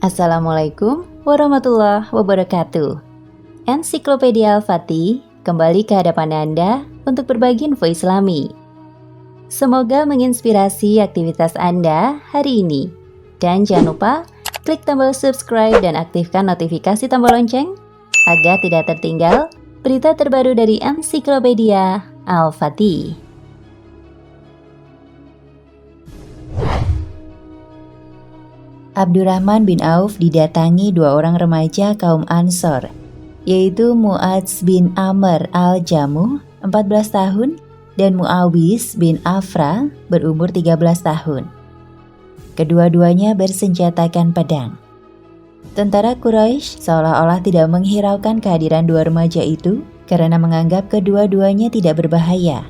Assalamualaikum warahmatullahi wabarakatuh. Ensiklopedia Al-Fatih kembali ke hadapan Anda untuk berbagi info Islami. Semoga menginspirasi aktivitas Anda hari ini. Dan jangan lupa klik tombol subscribe dan aktifkan notifikasi tombol lonceng agar tidak tertinggal berita terbaru dari Ensiklopedia Al-Fatih. Abdurrahman bin Auf didatangi dua orang remaja kaum Ansor, yaitu Mu'adz bin Amr al-Jamuh 14 tahun dan Mu'awis bin Afra berumur 13 tahun. Kedua-duanya bersenjatakan pedang. Tentara Quraisy seolah-olah tidak menghiraukan kehadiran dua remaja itu karena menganggap kedua-duanya tidak berbahaya.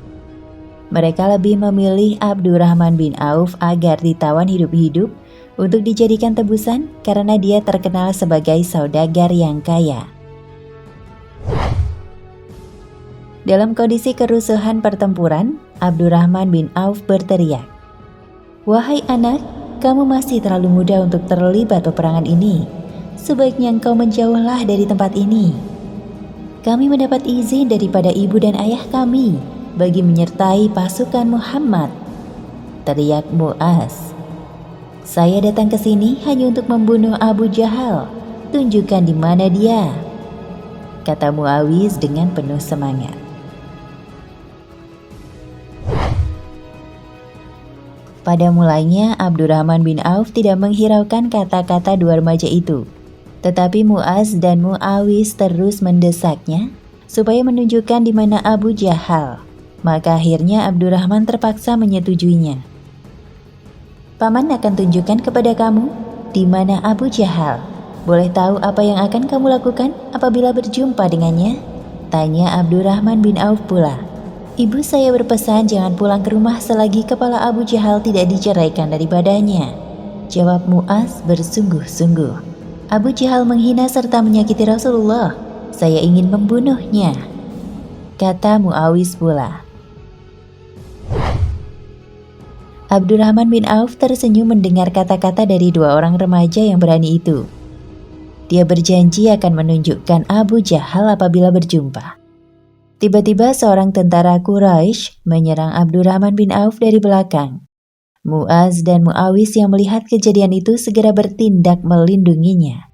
Mereka lebih memilih Abdurrahman bin Auf agar ditawan hidup-hidup untuk dijadikan tebusan karena dia terkenal sebagai saudagar yang kaya. Dalam kondisi kerusuhan pertempuran, Abdurrahman bin Auf berteriak, "Wahai anak, kamu masih terlalu muda untuk terlibat peperangan ini. Sebaiknya engkau menjauhlah dari tempat ini. Kami mendapat izin daripada ibu dan ayah kami bagi menyertai pasukan Muhammad," teriak Mu'adz. "Saya datang ke sini hanya untuk membunuh Abu Jahal. Tunjukkan di mana dia," kata Mu'awis dengan penuh semangat. Pada mulanya Abdurrahman bin Auf tidak menghiraukan kata-kata dua remaja itu. Tetapi Mu'adz dan Mu'awis terus mendesaknya supaya menunjukkan di mana Abu Jahal. Maka akhirnya Abdurrahman terpaksa menyetujuinya. "Paman akan tunjukkan kepada kamu di mana Abu Jahal. Boleh tahu apa yang akan kamu lakukan apabila berjumpa dengannya?" tanya Abdurrahman bin Auf pula. "Ibu saya berpesan jangan pulang ke rumah selagi kepala Abu Jahal tidak diceraikan dari badannya," jawab Mu'adz bersungguh-sungguh. "Abu Jahal menghina serta menyakiti Rasulullah. Saya ingin membunuhnya," kata Mu'awis pula. Abdurrahman bin Auf tersenyum mendengar kata-kata dari dua orang remaja yang berani itu. Dia berjanji akan menunjukkan Abu Jahal apabila berjumpa. Tiba-tiba seorang tentara Quraisy menyerang Abdurrahman bin Auf dari belakang. Mu'adz dan Mu'awis yang melihat kejadian itu segera bertindak melindunginya.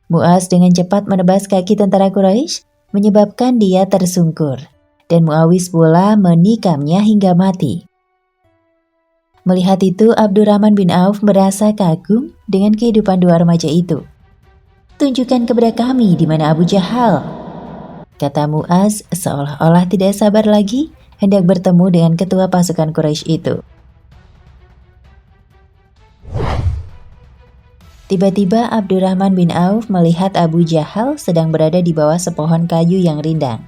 Mu'adz dengan cepat menebas kaki tentara Quraisy, menyebabkan dia tersungkur, dan Mu'awis pula menikamnya hingga mati. Melihat itu, Abdurrahman bin Auf merasa kagum dengan kehidupan dua remaja itu. "Tunjukkan kepada kami di mana Abu Jahal," kata Mu'adz seolah-olah tidak sabar lagi hendak bertemu dengan ketua pasukan Quraisy itu. Tiba-tiba Abdurrahman bin Auf melihat Abu Jahal sedang berada di bawah sepohon kayu yang rindang.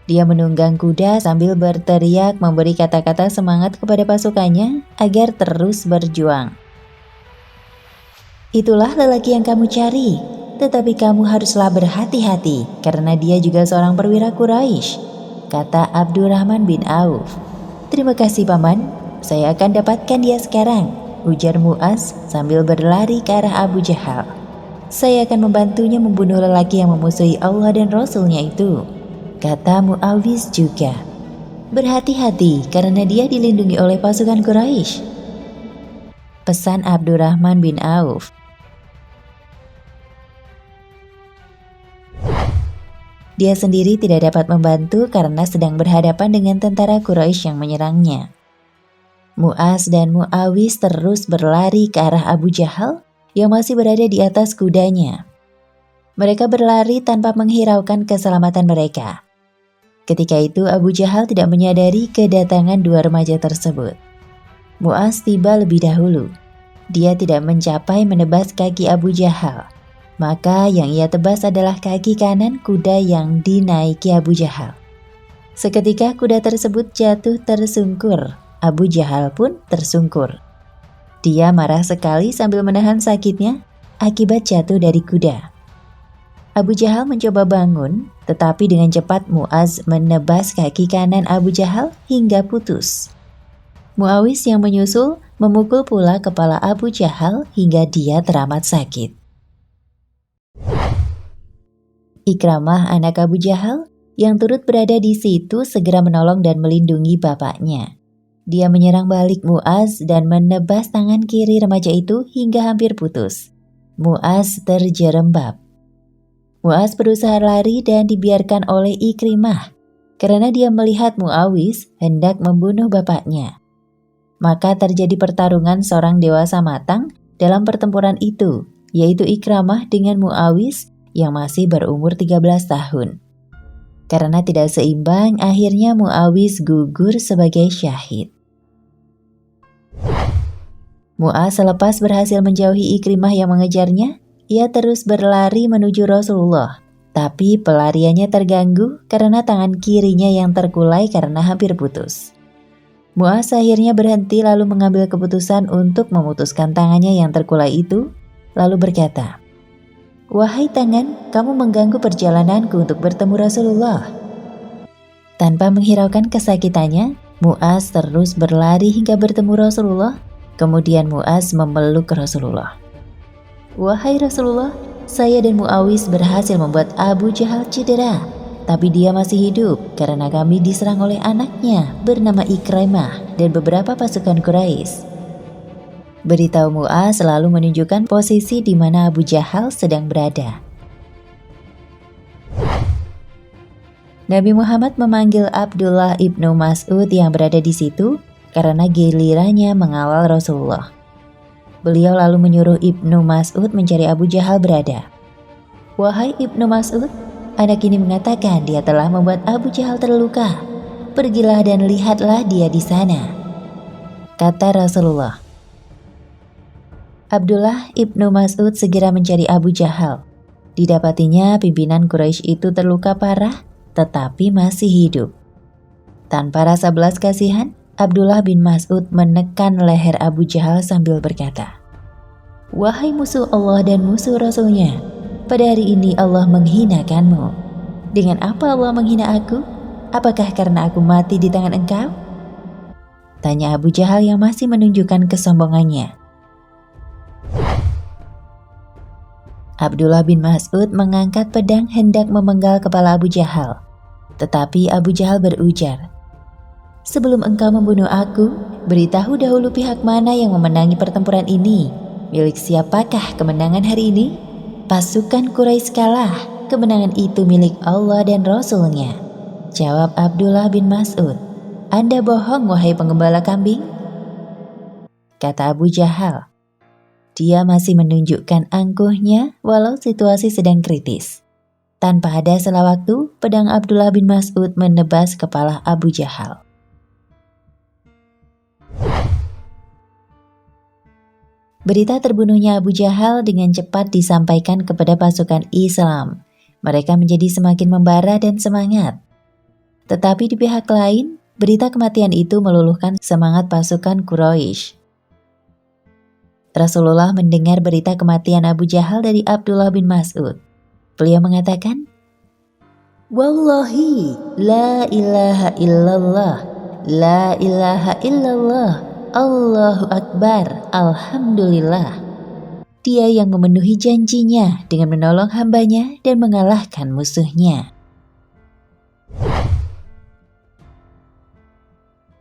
Dia menunggang kuda sambil berteriak memberi kata-kata semangat kepada pasukannya agar terus berjuang. "Itulah lelaki yang kamu cari, tetapi kamu haruslah berhati-hati karena dia juga seorang perwira Quraisy," kata Abdurrahman bin Auf. "Terima kasih paman, saya akan dapatkan dia sekarang," ujar Mu'adz sambil berlari ke arah Abu Jahal. "Saya akan membantunya membunuh lelaki yang memusuhi Allah dan Rasulnya itu," kata Mu'awis juga. "Berhati-hati karena dia dilindungi oleh pasukan Quraisy," pesan Abdurrahman bin Auf. Dia sendiri tidak dapat membantu karena sedang berhadapan dengan tentara Quraisy yang menyerangnya. Mu'adz dan Mu'awis terus berlari ke arah Abu Jahal yang masih berada di atas kudanya. Mereka berlari tanpa menghiraukan keselamatan mereka. Ketika itu Abu Jahal tidak menyadari kedatangan dua remaja tersebut. Mu'adz tiba lebih dahulu. Dia tidak mencapai menebas kaki Abu Jahal. Maka yang ia tebas adalah kaki kanan kuda yang dinaiki Abu Jahal. Seketika kuda tersebut jatuh tersungkur. Abu Jahal pun tersungkur. Dia marah sekali sambil menahan sakitnya akibat jatuh dari kuda. Abu Jahal mencoba bangun, tetapi dengan cepat Mu'adz menebas kaki kanan Abu Jahal hingga putus. Mu'awis yang menyusul memukul pula kepala Abu Jahal hingga dia teramat sakit. Ikramah anak Abu Jahal yang turut berada di situ segera menolong dan melindungi bapaknya. Dia menyerang balik Mu'az dan menebas tangan kiri remaja itu hingga hampir putus. Mu'az terjerembab. Mu'az berusaha lari dan dibiarkan oleh Ikrimah karena dia melihat Muawis hendak membunuh bapaknya. Maka terjadi pertarungan seorang dewasa matang dalam pertempuran itu, yaitu Ikramah dengan Muawis yang masih berumur 13 tahun. Karena tidak seimbang, akhirnya Muawis gugur sebagai syahid. Mu'az selepas berhasil menjauhi Ikrimah yang mengejarnya, ia terus berlari menuju Rasulullah. Tapi pelariannya terganggu karena tangan kirinya yang terkulai karena hampir putus. Mu'az akhirnya berhenti lalu mengambil keputusan untuk memutuskan tangannya yang terkulai itu, lalu berkata, "Wahai tangan, kamu mengganggu perjalananku untuk bertemu Rasulullah." Tanpa menghiraukan kesakitannya, Mu'az terus berlari hingga bertemu Rasulullah. Kemudian Mu'az memeluk Rasulullah. "Wahai Rasulullah, saya dan Muawis berhasil membuat Abu Jahal cedera, tapi dia masih hidup karena kami diserang oleh anaknya bernama Ikrimah dan beberapa pasukan Quraisy." Beritahu Mu'az selalu menunjukkan posisi di mana Abu Jahal sedang berada. Nabi Muhammad memanggil Abdullah ibnu Mas'ud yang berada di situ karena gilirannya mengawal Rasulullah. Beliau lalu menyuruh Ibnu Mas'ud mencari Abu Jahal berada. "Wahai Ibnu Mas'ud, anak ini mengatakan dia telah membuat Abu Jahal terluka. Pergilah dan lihatlah dia di sana," kata Rasulullah. Abdullah ibnu Mas'ud segera mencari Abu Jahal. Didapatinya pimpinan Quraisy itu terluka parah, tetapi masih hidup. Tanpa rasa belas kasihan, Abdullah bin Mas'ud menekan leher Abu Jahal sambil berkata, "Wahai musuh Allah dan musuh Rasulnya, pada hari ini Allah menghinakanmu. Dengan apa Allah menghina aku? Apakah karena aku mati di tangan engkau?" tanya Abu Jahal yang masih menunjukkan kesombongannya. Abdullah bin Mas'ud mengangkat pedang hendak memenggal kepala Abu Jahal. Tetapi Abu Jahal berujar, "Sebelum engkau membunuh aku, beritahu dahulu pihak mana yang memenangi pertempuran ini. Milik siapakah kemenangan hari ini?" "Pasukan Quraisy kalah, kemenangan itu milik Allah dan Rasul-Nya," jawab Abdullah bin Mas'ud. "Anda bohong, wahai penggembala kambing," kata Abu Jahal. Dia masih menunjukkan angkuhnya walau situasi sedang kritis. Tanpa ada sela waktu, pedang Abdullah bin Mas'ud menebas kepala Abu Jahal. Berita terbunuhnya Abu Jahal dengan cepat disampaikan kepada pasukan Islam. Mereka menjadi semakin membara dan semangat. Tetapi di pihak lain, berita kematian itu meluluhkan semangat pasukan Quraisy. Rasulullah mendengar berita kematian Abu Jahal dari Abdullah bin Mas'ud. Beliau mengatakan, "Wallahi, la ilaha illallah, la ilaha illallah, Allahu Akbar, Alhamdulillah." Dia yang memenuhi janjinya dengan menolong hambanya dan mengalahkan musuhnya.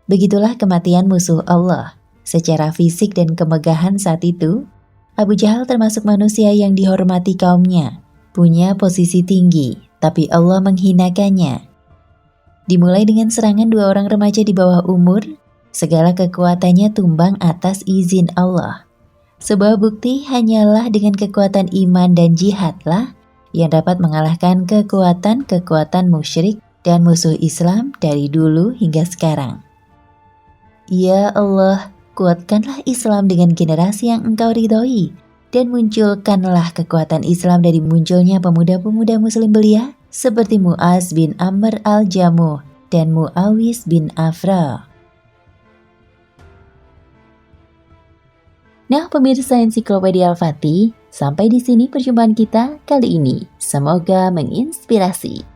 Begitulah kematian musuh Allah. Secara fisik dan kemegahan saat itu, Abu Jahal termasuk manusia yang dihormati kaumnya, punya posisi tinggi, tapi Allah menghinakannya. Dimulai dengan serangan dua orang remaja di bawah umur, segala kekuatannya tumbang atas izin Allah. Sebuah bukti hanyalah dengan kekuatan iman dan jihadlah yang dapat mengalahkan kekuatan-kekuatan musyrik dan musuh Islam dari dulu hingga sekarang. Ya Allah, kuatkanlah Islam dengan generasi yang Engkau ridhoi, dan munculkanlah kekuatan Islam dari munculnya pemuda-pemuda muslim belia seperti Mu'az bin Amr al-Jamuh dan Muawis bin Afra. Nah, pemirsa Ensiklopedia Al-Fatih, sampai di sini perjumpaan kita kali ini. Semoga menginspirasi.